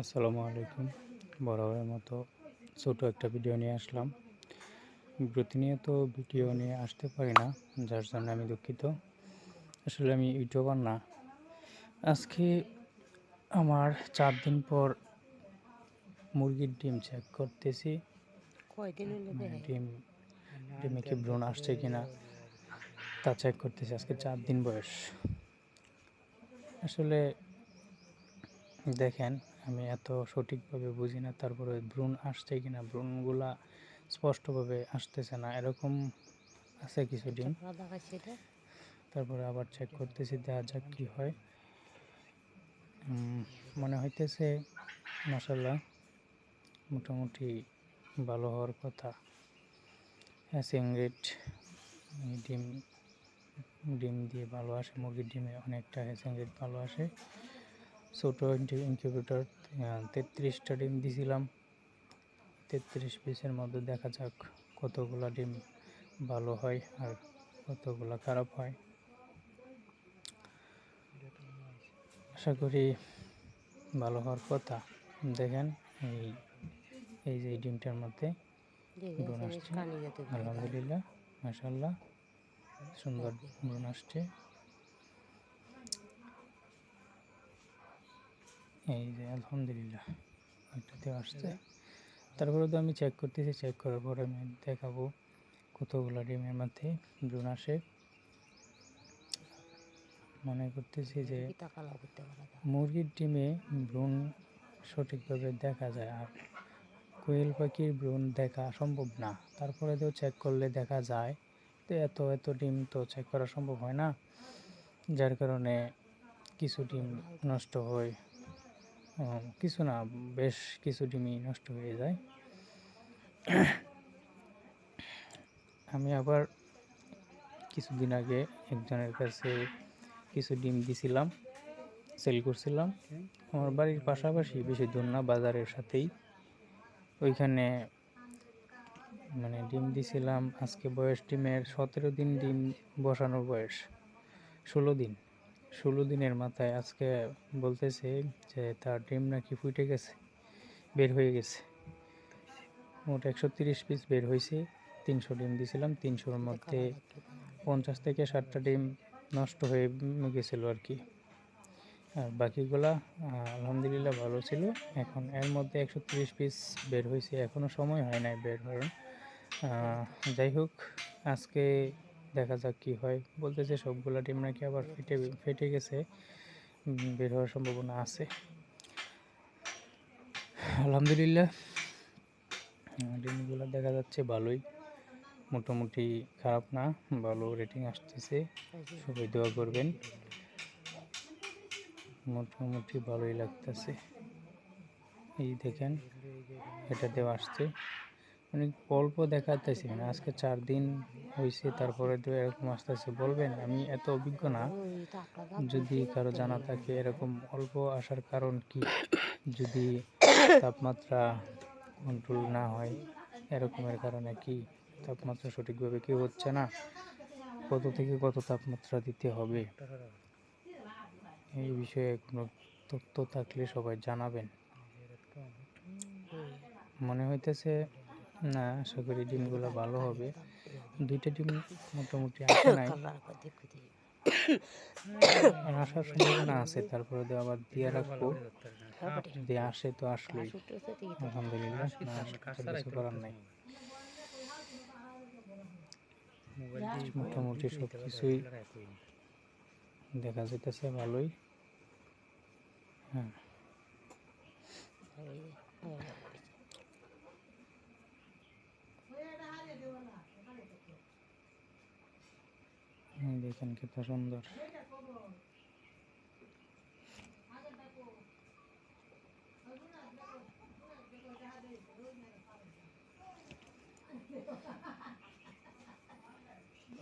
আসসালামু আলাইকুম। বরাবরের মতো ছোট একটা ভিডিও নিয়ে আসলাম। প্রতিনিয়ত ভিডিও নিয়ে আসতে পারি না, যার জন্য আমি দুঃখিত। আসলে আমি ইউটিউবার না। আজকে আমার 4 দিন পর মুরগির ডিম চেক করতেছি। কয়দিন হলো দেখে ডিমে কি ভ্রূণ আসছে কিনা তা চেক করতেছি। আজকে 4 দিন বয়স। আসলে দেখেন, আমি এত সঠিকভাবে বুঝি না, তারপরে ভ্রূণ আসছে কিনা, ভ্রূণগুলা স্পষ্টভাবে আসতেছে না, এরকম আছে কিছু ডিম। তারপরে আবার চেক করতেছি, দেখা যাক কি হয়। মনে হইতেছে মাশাআল্লাহ মোটামুটি ভালো হওয়ার কথা। হ্যাচিং রেট ডিম ডিম দিয়ে ভালো আসে, মুরগির ডিমে অনেকটা হ্যাচিং রেট ভালো আসে। ছোটো ইনকিউবেটর 33টা ডিম দিছিলাম। 33 পিসের মধ্যে দেখা যাক কতগুলা ডিম ভালো হয় আর কতগুলা খারাপ হয়। আশা করি ভালো হওয়ার কথা। দেখেন, এই যে এই ডিমটার মধ্যে ভ্রূণ আসছে। আলহামদুলিল্লাহ, মাশাআল্লাহ, সুন্দর ভ্রূণ আসছে। এই যে আলহামদুলিল্লাহ ওইটাতে আসছে। তারপরে তো আমি চেক করতেছি, চেক করার পরে আমি দেখাবো কতগুলো ডিমের মধ্যে ভ্রূণ আসে। মনে করতেছি যে মুরগির ডিমে ভ্রূণ সঠিকভাবে দেখা যায়, আর কোয়েল পাখির ভ্রূণ দেখা সম্ভব না। তারপরে তো চেক করলে দেখা যায়, তো এত ডিম তো চেক করা সম্ভব হয় না, যার কারণে কিছু ডিম নষ্ট হয়। কিছু না, বেশ কিছু ডিমই নষ্ট হয়ে যায়। আমি আবার কিছুদিন আগে একজনের কাছে কিছু ডিম দিছিলাম, সেল করছিলাম। আমার বাড়ির পাশাপাশি, বেশি দূর না, বাজারের সাথেই। ওইখানে ডিম দিছিলাম। আজকে বয়স ডিমের 17 দিন, ডিম বসানোর বয়স 16 দিনের মাথায় আজকে বলতেছে যে তার ডিম নাকি ফুটে গেছে, বের হয়ে গেছে। মোট 130 পিস বের হয়েছে। 300 ডিম দিছিলাম, 300-র মধ্যে 50 থেকে 60টা ডিম নষ্ট হয়ে গেছিলো আর কি। আর বাকিগুলা আলহামদুলিল্লাহ ভালো ছিল। এখন এর মধ্যে 130 পিস বের হয়েছে, এখনও সময় হয় নাই বের হওয়ার। যাই হোক, আজকে দেখা যাক কি হয়। বলতেছে সবগুলা ডিম নাকি আবার ফেটে গেছে, বের হওয়ার সম্ভাবনা আছে। আলহামদুলিল্লাহ, ডিমগুলো দেখা যাচ্ছে ভালোই, মোটামুটি খারাপ না, ভালো রেটিং আসতেছে। সবাই দোয়া করবেন, মোটামুটি ভালোই লাগতেছে। এই দেখেন, এটাতেও আসছে, অনেক অল্প দেখাতেছে। আজকে 4 দিন হয়েছে, তারপরে তো এরকম আসতেছে। বলবেন, আমি এত অভিজ্ঞ না, যদি কারো জানা থাকে এরকম অল্প আসার কারণ কি, যদি তাপমাত্রা কন্ট্রোল না হয়, এরকমের কারণে কি, তাপমাত্রা সঠিকভাবে কি হচ্ছে না, কত থেকে কত তাপমাত্রা দিতে হবে, এই বিষয়ে কোনো তথ্য থাকলে সবাই জানাবেন। মনে হইতেছে না, আশা করি ডিমগুলো ভালো হবে। 2টা ডিম মোটামুটি আসে নাই, আসার সম্ভাবনা আছে। তারপরে তো আবার দিয়ে রাখবো, যদি আসে তো আসলোই আলহামদুলিল্লাহ, না আসলে কিছু করার নাই। মোটামুটি সব কিছুই দেখা যেতেছে ভালোই। হ্যাঁ, দেখেন কত সুন্দর।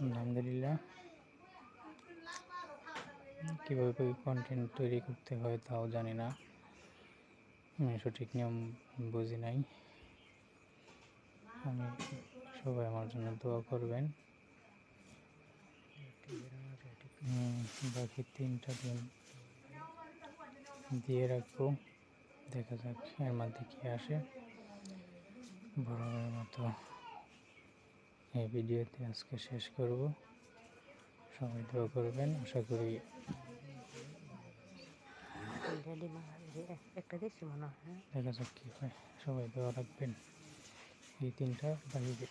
আলহামদুলিল্লাহ, কীভাবে কন্টেন্ট তৈরি করতে হয় তাও জানি না, সঠিক নিয়ম বুঝি নাই। আমি সবাই আমার জন্য দোয়া করবেন। বাকি 3টা দিন দিয়ে রাখবো। দেখা যাক এর মধ্যে কি আসে। বরাবরের মতো এই ভিডিওতে আজকে শেষ করব। সবাই দোয়া করবেন, আশা করি অলরেডি একটা দিচ্ছি মনে হয়। দেখা যাক কি হয়। সবাই দোয়া রাখবেন। এই 3টা বাহিরে